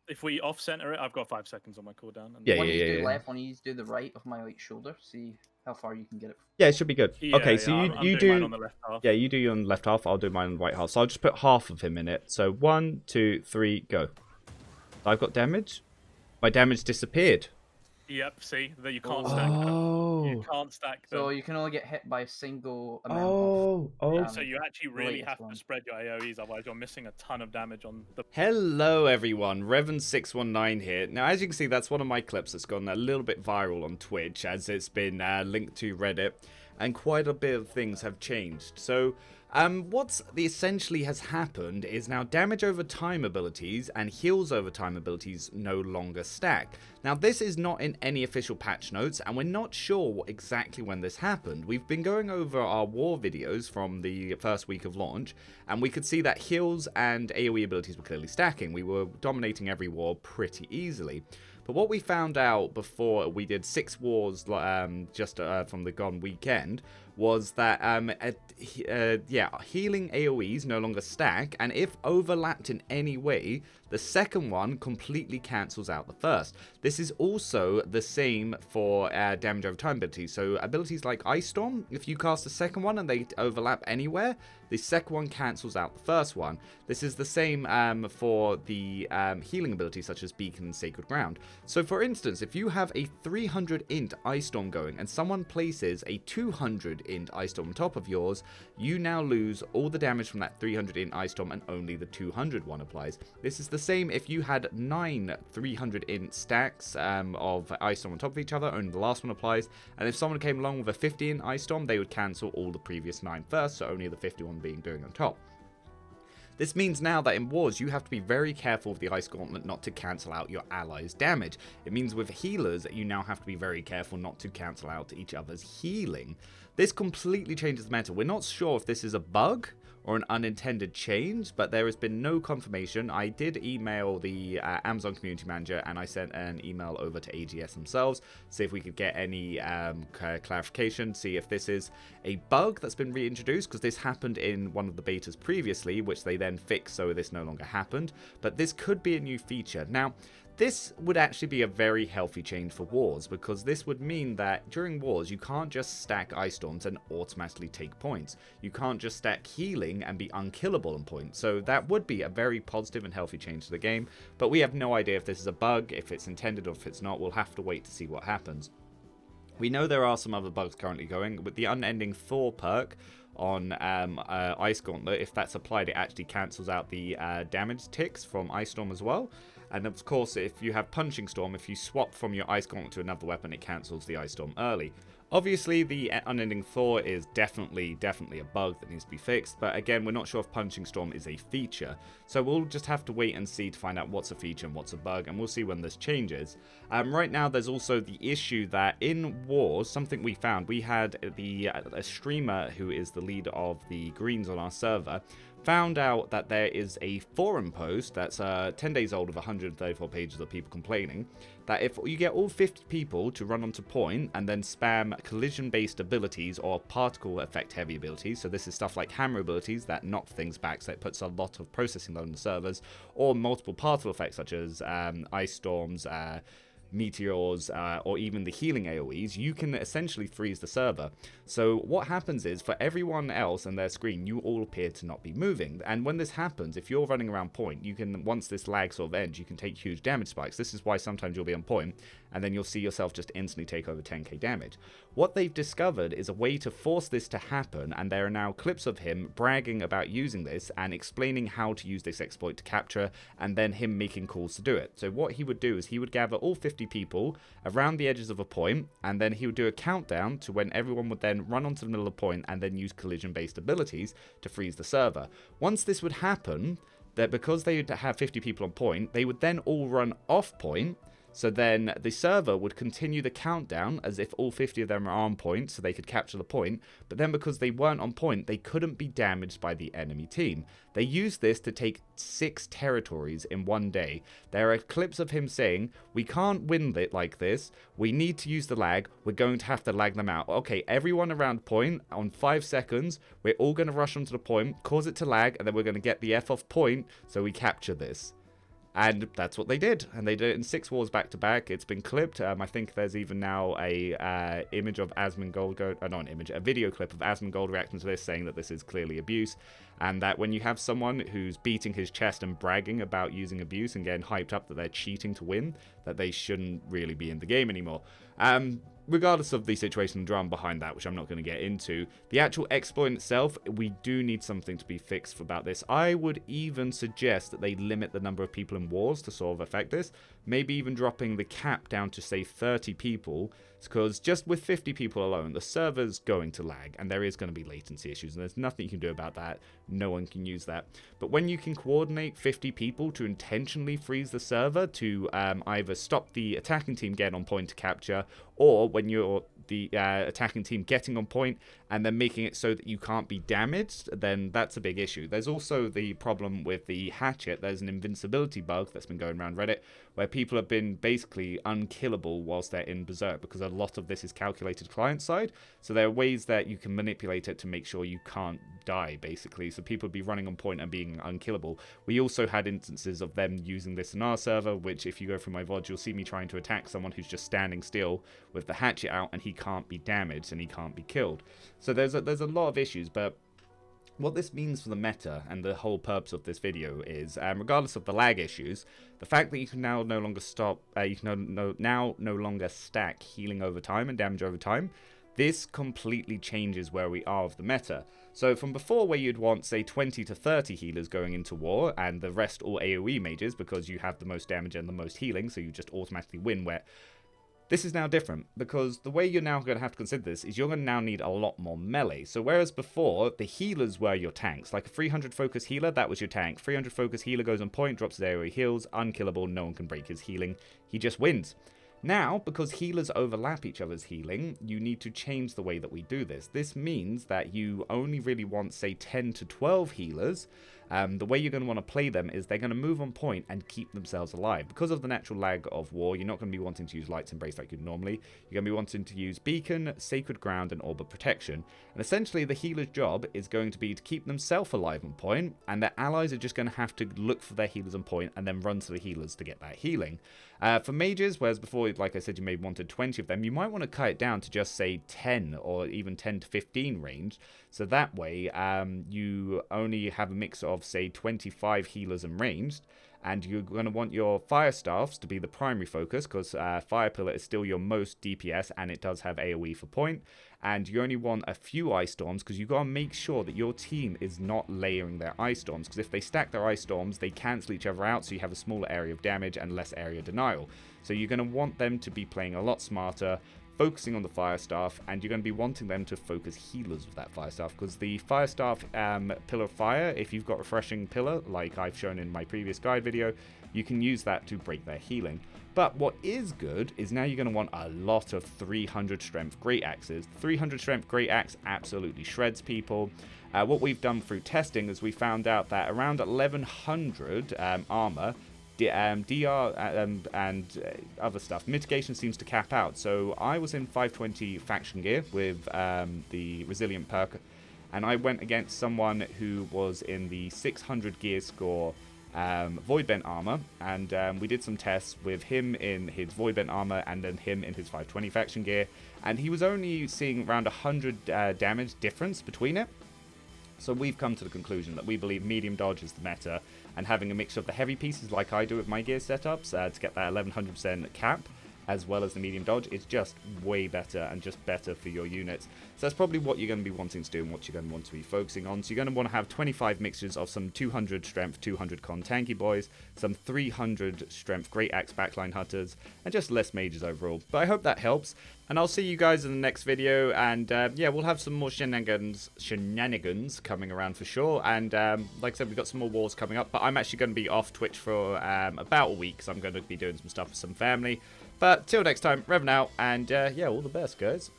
if we off center it, I've got 5 seconds on my cooldown. And Yeah, then... yeah, One you yeah, do yeah. left, one you do the right of my like shoulder. See how far you can get it. Yeah, it should be good. Yeah, Okay, yeah, so I'm you doing mine do. on the left half. Yeah, you do your on the left half. I'll do mine on the right half. So I'll just put half of him in it. So 1, 2, 3, go. I've got damage. My damage disappeared. Yep, see? That you can't stack them. You Oh. can't stack them. So you can only get hit by a single amount Oh. Oh. of So you actually the really latest have one. to spread your AoEs, otherwise you're missing a ton of damage on the... Hello everyone, Revan619 here. Now as you can see, that's one of my clips that's gone a little bit viral on Twitch, as it's been linked to Reddit, and quite a bit of things have changed. So what's essentially has happened is now damage over time abilities and heals over time abilities no longer stack. Now this is not in any official patch notes, and we're not sure exactly when this happened. We've been going over our war videos from the first week of launch, and we could see that heals and AoE abilities were clearly stacking. We were dominating every war pretty easily. But what we found out before we did 6 wars just from the gone weekend was that healing AoEs no longer stack, and if overlapped in any way, the second one completely cancels out the first. This is also the same for damage over time abilities. So abilities like Ice Storm, if you cast the second one and they overlap anywhere, the second one cancels out the first one. This is the same for the healing abilities such as Beacon and Sacred Ground. So for instance, if you have a 300 int Ice Storm going and someone places a 200 int Ice Storm on top of yours, you now lose all the damage from that 300 int Ice Storm and only the 200 one applies. This is the same if you had 9 300 int stacks of Ice Storm on top of each other, only the last one applies, and if someone came along with a 50 int Ice Storm, they would cancel all the previous 9 first, so only the 51 being doing on top. This means now that in wars, you have to be very careful with the Ice Gauntlet not to cancel out your allies' damage. It means with healers, you now have to be very careful not to cancel out each other's healing. This completely changes the meta. We're not sure if this is a bug or an unintended change, but there has been no confirmation. I did email the Amazon community manager, and I sent an email over to AGS themselves, see if we could get any clarification, see if this is a bug that's been reintroduced, because this happened in one of the betas previously, which they then fixed so this no longer happened, but this could be a new feature. Now, this would actually be a very healthy change for wars, because this would mean that during wars you can't just stack Ice Storms and automatically take points. You can't just stack healing and be unkillable on points. So that would be a very positive and healthy change to the game, but we have no idea if this is a bug, if it's intended or if it's not. We'll have to wait to see what happens. We know there are some other bugs currently going. With the Unending Thaw perk on Ice Gauntlet, if that's applied, it actually cancels out the damage ticks from Ice Storm as well. And of course, if you have Punching Storm, if you swap from your Ice Gauntlet to another weapon, it cancels the Ice Storm early. Obviously, the Unending Thaw is definitely a bug that needs to be fixed, but again, we're not sure if Punching Storm is a feature. So we'll just have to wait and see to find out what's a feature and what's a bug, and we'll see when this changes. Right now, there's also the issue that in Wars, something we found, we had a streamer who is the leader of the Greens on our server, found out that there is a forum post that's 10 days old with 134 pages of people complaining that if you get all 50 people to run onto point and then spam collision-based abilities or particle effect heavy abilities, so this is stuff like hammer abilities that knock things back, so it puts a lot of processing load on the servers, or multiple particle effects such as ice storms, meteors, or even the healing AoEs, you can essentially freeze the server. So what happens is, for everyone else on their screen, you all appear to not be moving. And when this happens, if you're running around point, you can, once this lag sort of ends, you can take huge damage spikes. This is why sometimes you'll be on point, and then you'll see yourself just instantly take over 10k damage. What they've discovered is a way to force this to happen, and there are now clips of him bragging about using this and explaining how to use this exploit to capture, and then him making calls to do it. So what he would do is he would gather all 50 people around the edges of a point, and then he would do a countdown to when everyone would then run onto the middle of the point and then use collision-based abilities to freeze the server. Once this would happen, that because they would have 50 people on point, they would then all run off point. So then the server would continue the countdown as if all 50 of them are on point, so they could capture the point. But then because they weren't on point, they couldn't be damaged by the enemy team. They used this to take 6 territories in one day. There are clips of him saying, we can't win it like this. We need to use the lag. We're going to have to lag them out. Okay, everyone around point on 5 seconds. We're all going to rush onto the point, cause it to lag, and then we're going to get the F off point so we capture this. And that's what they did, and they did it in 6 wars back to back. It's been clipped. I think there's even now a image of Asmongold, not an image, a video clip of Asmongold reacting to this, saying that this is clearly abuse, and that when you have someone who's beating his chest and bragging about using abuse and getting hyped up that they're cheating to win, that they shouldn't really be in the game anymore. Regardless of the situation and drama behind that, which I'm not going to get into, the actual exploit itself, we do need something to be fixed about this. I would even suggest that they limit the number of people in wars to sort of affect this. Maybe even dropping the cap down to, say, 30 people, because just with 50 people alone, the server's going to lag, and there is going to be latency issues, and there's nothing you can do about that. No one can use that. But when you can coordinate 50 people to intentionally freeze the server to either stop the attacking team getting on point to capture, or when you're the attacking team getting on point and then making it so that you can't be damaged, then that's a big issue. There's also the problem with the hatchet. There's an invincibility bug that's been going around Reddit where people have been basically unkillable whilst they're in Berserk, because a lot of this is calculated client side. So there are ways that you can manipulate it to make sure you can't die, basically. So people would be running on point and being unkillable. We also had instances of them using this in our server, which if you go through my VOD, you'll see me trying to attack someone who's just standing still with the hatchet out, and he can't be damaged and he can't be killed. So there's a lot of issues, but what this means for the meta and the whole purpose of this video is, regardless of the lag issues, the fact that you can now no longer no longer stack healing over time and damage over time, this completely changes where we are of the meta. So from before, where you'd want, say, 20 to 30 healers going into war, and the rest all AoE mages because you have the most damage and the most healing, so you just automatically win, where this is now different, because the way you're now going to have to consider this is you're going to now need a lot more melee. So whereas before, the healers were your tanks, like a 300 focus healer, that was your tank. 300 focus healer goes on point, drops his AoE heals, unkillable, no one can break his healing, he just wins. Now, because healers overlap each other's healing, you need to change the way that we do this. This means that you only really want, say, 10 to 12 healers. The way you're going to want to play them is they're going to move on point and keep themselves alive. Because of the natural lag of war, you're not going to be wanting to use Light's Embrace like you'd normally. You're going to be wanting to use Beacon, Sacred Ground, and Orb of Protection. And essentially, the healer's job is going to be to keep themselves alive on point, and their allies are just going to have to look for their healers on point and then run to the healers to get that healing. For mages, whereas before, like I said, you may have wanted 20 of them, you might want to cut it down to just, say, 10 or even 10 to 15 range. So that way, you only have a mix of, say, 25 healers and ranged, and you're going to want your fire staffs to be the primary focus, because fire pillar is still your most DPS, and it does have AoE for point. And you only want a few ice storms, because you've got to make sure that your team is not layering their ice storms, because if they stack their ice storms, they cancel each other out, so you have a smaller area of damage and less area denial. So you're going to want them to be playing a lot smarter, focusing on the fire staff, and you're going to be wanting them to focus healers with that fire staff, because the fire staff pillar of fire, if you've got refreshing pillar like I've shown in my previous guide video, you can use that to break their healing. But what is good is now you're going to want a lot of 300 strength great axes. 300 strength great axe absolutely shreds people. What we've done through testing is we found out that around 1100 armor, DR and other stuff, mitigation seems to cap out. So I was in 520 faction gear with the resilient perk, and I went against someone who was in the 600 gear score Voidbent armor, and we did some tests with him in his Voidbent armor and then him in his 520 faction gear, and he was only seeing around 100 damage difference between it. So we've come to the conclusion that we believe medium dodge is the meta, and having a mix of the heavy pieces like I do with my gear setups to get that 1100% cap, as well as the medium dodge, is just way better and just better for your units. So that's probably what you're going to be wanting to do and what you're going to want to be focusing on. So you're going to want to have 25 mixtures of some 200 strength, 200 con tanky boys, some 300 strength great axe backline hunters, and just less mages overall. But I hope that helps, and I'll see you guys in the next video, and yeah, we'll have some more shenanigans coming around for sure. And like I said, we've got some more wars coming up, but I'm actually going to be off Twitch for about a week, so I'm going to be doing some stuff with some family. But till next time, Revan out, and yeah, all the best, guys.